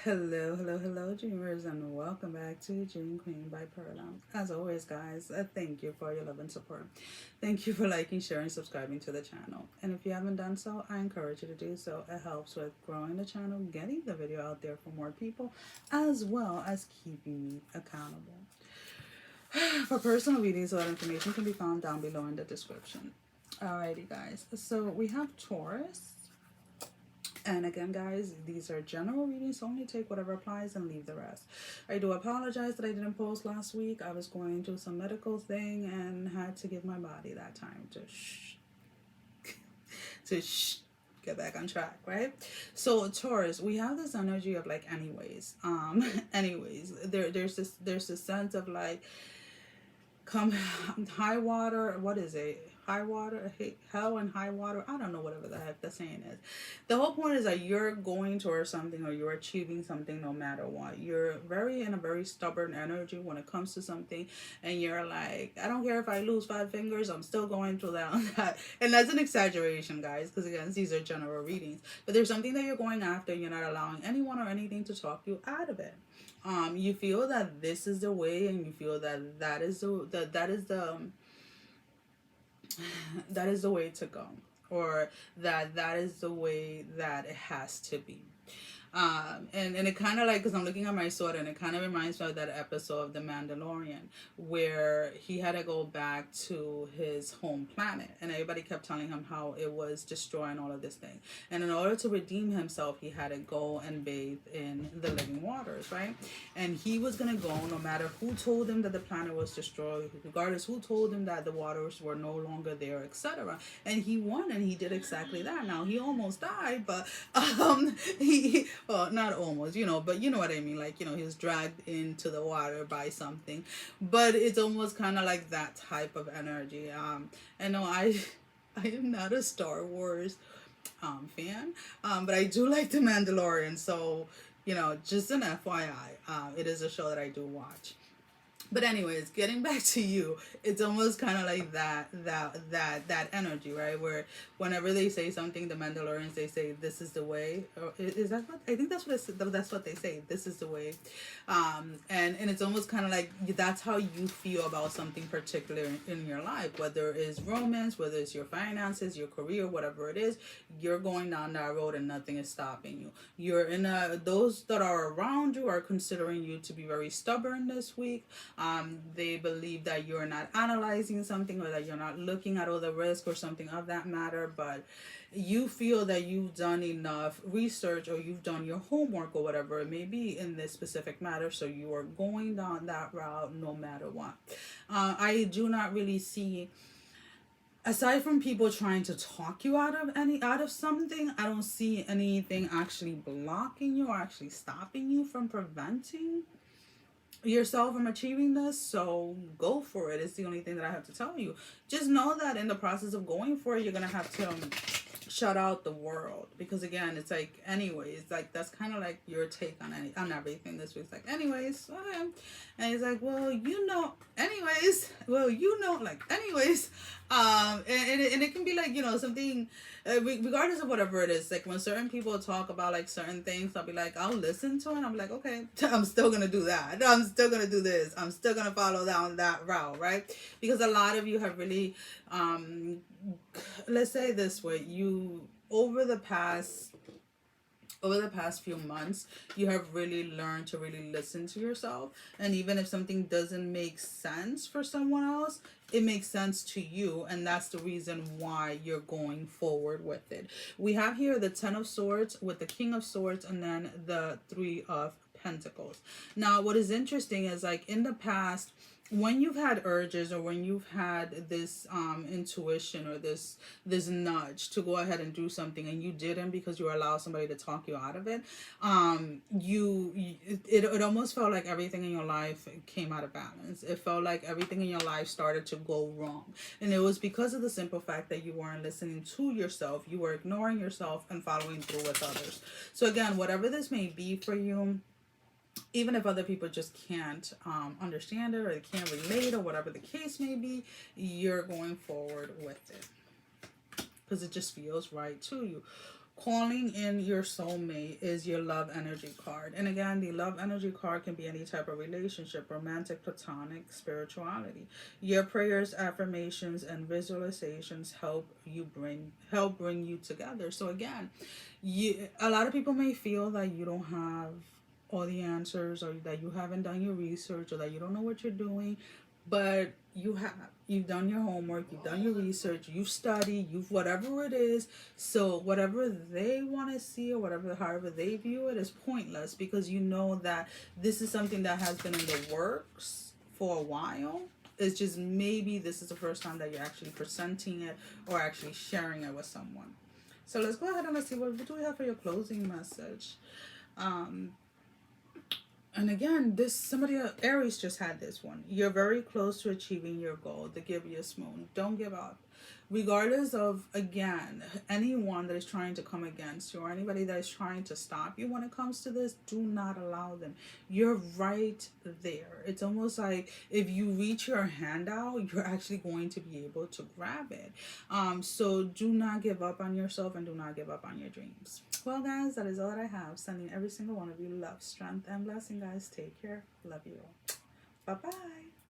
Hello, dreamers, and welcome back to Dream Queen by Perla'S. As always, guys, thank you for your love and support. Thank you for liking, sharing, subscribing to the channel. And if you haven't done so, I encourage you to do so. It helps with growing the channel, getting the video out there for more people, as well as keeping me accountable. For personal readings, all that information can be found down below in the description. Alrighty, guys. So we have Taurus. And again, guys, these are general readings, so only take whatever applies and leave the rest. I do apologize that I didn't post last week. I was going through some medical thing and had to give my body that time to get back on track, right? So Taurus, we have this energy of like anyways. There's this sense of like come high water. What is it? High water, hell and high water. I don't know, whatever the heck the saying is. The whole point is that you're going towards something or you're achieving something no matter what. You're very in a very stubborn energy when it comes to something, and you're like, I don't care if I lose 5 fingers, I'm still going through that. And that's an exaggeration, guys, because again, these are general readings. But there's something that you're going after, and you're not allowing anyone or anything to talk you out of it. You feel that this is the way, and you feel that that is the way to go, or that is the way that it has to be. And it kind of like, because I'm looking at my sword, and it kind of reminds me of that episode of The Mandalorian where he had to go back to his home planet, and everybody kept telling him how it was destroying all of this thing. And in order to redeem himself, he had to go and bathe in the living waters, right? And he was going to go no matter who told him that the planet was destroyed, regardless who told him that the waters were no longer there, etc. And he won, and he did exactly that. Now, he almost died, but he well, not almost, but you know what I mean. Like, he was dragged into the water by something. But it's almost kind of like that type of energy. And no, I am not a Star Wars fan, but I do like The Mandalorian. So, just an FYI, it is a show that I do watch. But anyways, getting back to you, it's almost kind of like that energy, right? Where whenever they say something, the Mandalorians, they say, "This is the way." Or is that what I think? That's what they say. This is the way, and it's almost kind of like that's how you feel about something particular in your life, whether it's romance, whether it's your finances, your career, whatever it is. You're going down that road, and nothing is stopping you. You're in those that are around you are considering you to be very stubborn this week. They believe that you're not analyzing something, or that you're not looking at all the risk or something of that matter, but you feel that you've done enough research, or you've done your homework, or whatever it may be in this specific matter, so you are going down that route no matter what. I do not really see, aside from people trying to talk you out of something, I don't see anything actually blocking you or actually stopping you from preventing yourself from achieving this. So go for it. It's the only thing that I have to tell you. Just know that in the process of going for it, you're gonna have to shut out the world, because again, it's like anyways, like that's kind of like your take on everything this week. It's like anyways, okay. And he's like, well, anyways, like anyways, and it can be like, something, regardless of whatever it is. Like when certain people talk about like certain things, I'll be like, I'll listen to it, and I'm like, okay, I'm still gonna do that, I'm still gonna do this, I'm still gonna follow down that route, right? Because a lot of you have really let's say this way, you over the past few months, you have really learned to really listen to yourself. And even if something doesn't make sense for someone else, it makes sense to you. And that's the reason why you're going forward with it. We have here the Ten of Swords with the King of Swords, and then the Three of Pentacles. Now, what is interesting is, like, in the past, when you've had urges, or when you've had this intuition, or this nudge to go ahead and do something, and you didn't because you allowed somebody to talk you out of it, it almost felt like everything in your life came out of balance. It felt like everything in your life started to go wrong, and it was because of the simple fact that you weren't listening to yourself. You were ignoring yourself and following through with others. So again, whatever this may be for you, even if other people just can't understand it, or they can't relate, or whatever the case may be, you're going forward with it because it just feels right to you. Calling in your soulmate is your love energy card. And again, the love energy card can be any type of relationship, romantic, platonic, spirituality. Your prayers, affirmations, and visualizations help bring you together. So again, a lot of people may feel that you don't have all the answers, or that you haven't done your research, or that you don't know what you're doing, but you have. You've done your homework, you've done your research, you've studied, you've whatever it is. So whatever they want to see, or whatever, however they view it, is pointless, because you know that this is something that has been in the works for a while. It's just maybe this is the first time that you're actually presenting it, or actually sharing it with someone. So let's go ahead and let's see, what do we have for your closing message. Um, and again, this somebody, Aries just had this one. You're very close to achieving your goal. The giver's moon. Don't give up, regardless of, again, anyone that is trying to come against you, or anybody that is trying to stop you when it comes to this. Do not allow them. You're right there. It's almost like if you reach your hand out, you're actually going to be able to grab it. So do not give up on yourself, and do not give up on your dreams. Well, guys, that is all that I have. Sending every single one of you love, strength, and blessing, guys. Take care. Love you all. Bye-bye.